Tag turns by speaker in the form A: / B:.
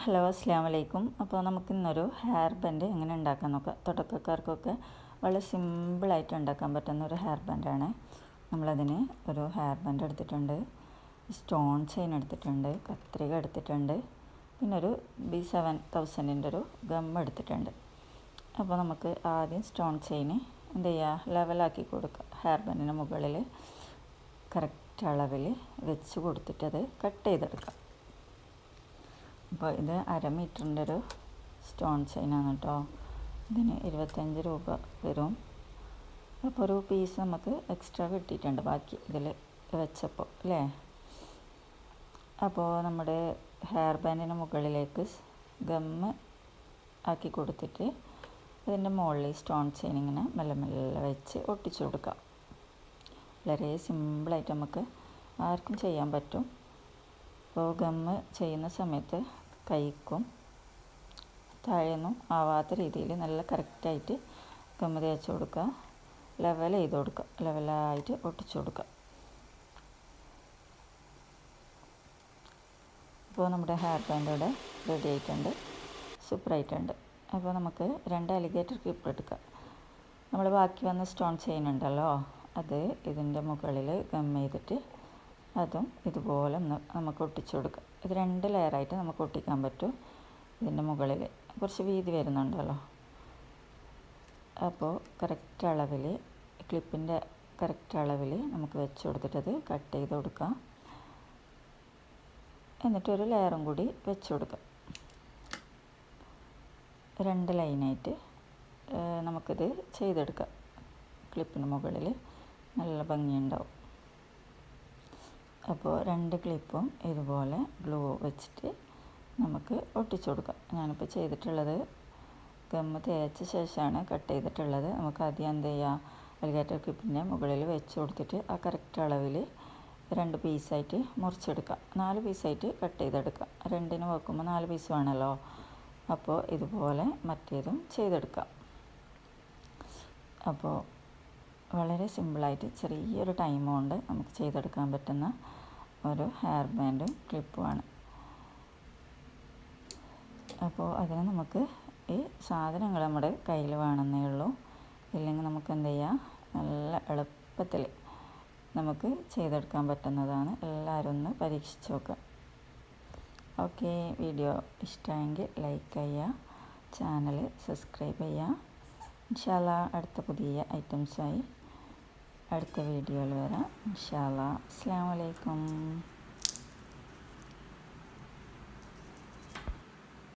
A: Hello അസ്സലാമു അലൈക്കും. അപ്പോൾ നമുക്കിന്നൊരു ഹെയർ ബാൻഡ് എങ്ങനെ ഉണ്ടാക്കാൻ നോക്കാം. തുടക്കക്കാർക്കൊക്കെ വളരെ സിമ്പിളായിട്ട് ഉണ്ടാക്കാൻ പറ്റുന്ന ഒരു ഹെയർ ബാൻഡാണ്. നമ്മളതിന് ഒരു ഹെയർ ബാൻഡ് എടുത്തിട്ടുണ്ട്, സ്റ്റോൺ ചെയിൻ എടുത്തിട്ടുണ്ട്, കത്രിക എടുത്തിട്ടുണ്ട്, പിന്നെ ഒരു B7000 ഒരു ഗം എടുത്തിട്ടുണ്ട്. അപ്പോൾ നമുക്ക് ആദ്യം സ്റ്റോൺ ചെയിന് എന്ത് ചെയ്യുക, ലെവലാക്കി കൊടുക്കുക. ഹെയർ ബാൻഡിന് മുകളിൽ കറക്റ്റ് അളവിൽ വെച്ച് കൊടുത്തിട്ടത് കട്ട് ചെയ്തെടുക്കാം. അപ്പോൾ ഇത് 1/2 മീറ്ററിൻ്റെ ഒരു സ്റ്റോൺ ചെയിനാണ് കേട്ടോ. ഇതിന് 25 രൂപ വരും. അപ്പോൾ ഒരു പീസ് നമുക്ക് എക്സ്ട്രാ കിട്ടിയിട്ടുണ്ട് ബാക്കി ഇതിൽ വെച്ചപ്പോൾ അല്ലേ. അപ്പോൾ നമ്മുടെ ഹെയർ ബാൻഡിന് മുകളിലേക്ക് ഗമ്മ് ആക്കി കൊടുത്തിട്ട് ഇതിൻ്റെ മുകളിൽ സ്റ്റോൺ ചെയിൻ ഇങ്ങനെ മെല്ലെ മെല്ലെ വെച്ച് ഒട്ടിച്ചു കൊടുക്കാം. വളരെ സിമ്പിളായിട്ട് നമുക്ക് ആർക്കും ചെയ്യാൻ പറ്റും. അപ്പോൾ ഗമ്മ് ചെയ്യുന്ന സമയത്ത് കൈക്കും താഴെയൊന്നും ആവാത്ത രീതിയിൽ നല്ല കറക്റ്റായിട്ട് ഗമ്മ് തേച്ച് കൊടുക്കുക, ലെവൽ ചെയ്ത് കൊടുക്കുക, ലെവലായിട്ട് ഒട്ടിച്ചു കൊടുക്കുക. അപ്പോൾ നമ്മുടെ ഹെയർ ബാൻഡ് ഇവിടെ റെഡി ആയിട്ടുണ്ട്, സൂപ്പറായിട്ടുണ്ട്. അപ്പോൾ നമുക്ക് 2 അലിഗേറ്റർ ക്ലിപ്പ് എടുക്കാം. നമ്മൾ ബാക്കി വന്ന സ്റ്റോൺ ചെയിൻ ഉണ്ടല്ലോ, അത് ഇതിൻ്റെ മുകളിൽ ഗമ്മ് ചെയ്തിട്ട് അതും ഇതുപോലെ ഒന്ന് നമുക്ക് ഒട്ടിച്ചു കൊടുക്കാം. ഇത് 2 ലെയറായിട്ട് നമുക്ക് ഒട്ടിക്കാൻ പറ്റും. ഇതിൻ്റെ മുകളിൽ കുറച്ച് വീതി വരുന്നുണ്ടല്ലോ, അപ്പോൾ കറക്റ്റ് അളവിൽ ക്ലിപ്പിൻ്റെ കറക്റ്റ് അളവിൽ നമുക്ക് വെച്ച് കൊടുത്തിട്ടത് കട്ട് ചെയ്ത് കൊടുക്കാം. എന്നിട്ടൊരു ലെയറും കൂടി വെച്ച് കൊടുക്കാം. 2 ലൈനായിട്ട് നമുക്കിത് ചെയ്തെടുക്കാം. ക്ലിപ്പിന് മുകളിൽ നല്ല ഭംഗിയുണ്ടാവും. അപ്പോൾ 2 ക്ലിപ്പും ഇതുപോലെ ഗ്ലൂ വെച്ചിട്ട് നമുക്ക് ഒട്ടിച്ചു കൊടുക്കാം. ഞാനിപ്പോൾ ചെയ്തിട്ടുള്ളത് ഗമ്മ് തേച്ച ശേഷമാണ് കട്ട് ചെയ്തിട്ടുള്ളത്. നമുക്ക് ആദ്യം എന്ത് ചെയ്യാം, അലിഗേറ്റർ ക്ലിപ്പിൻ്റെ മുകളിൽ വെച്ച് കൊടുത്തിട്ട് ആ കറക്റ്റ് അളവിൽ 2 പീസായിട്ട് മുറിച്ചെടുക്കാം. 4 പീസായിട്ട് കട്ട് ചെയ്തെടുക്കാം. 2 വെക്കുമ്പോൾ 4 പീസ് വേണമല്ലോ. അപ്പോൾ ഇതുപോലെ മറ്റേതും ചെയ്തെടുക്കാം. അപ്പോൾ വളരെ സിമ്പിളായിട്ട് ചെറിയൊരു ടൈം കൊണ്ട് നമുക്ക് ചെയ്തെടുക്കാൻ പറ്റുന്ന ഒരു ഹെയർ ബാൻഡും ക്ലിപ്പുമാണ്. അപ്പോൾ അതിന് നമുക്ക് ഈ സാധനങ്ങൾ നമ്മുടെ കയ്യിൽ വേണമെന്നേ ഉള്ളൂ. ഇല്ലെങ്കിൽ നമുക്ക് എന്ത് ചെയ്യാം, നല്ല എളുപ്പത്തിൽ നമുക്ക് ചെയ്തെടുക്കാൻ പറ്റുന്നതാണ്. എല്ലാവരും ഒന്ന് പരീക്ഷിച്ച് നോക്കുക. ഓക്കെ, വീഡിയോ ഇഷ്ടമെങ്കിൽ ലൈക്ക് ചെയ്യുക, ചാനൽ സബ്സ്ക്രൈബ് ചെയ്യുക. ഇൻഷാ അല്ലാഹ് അടുത്ത പുതിയ ഐറ്റംസായി അടുത്ത വീഡിയോയിൽ വരാം. ഇൻഷാ അല്ലാഹ്. അസ്സലാമു അലൈക്കും.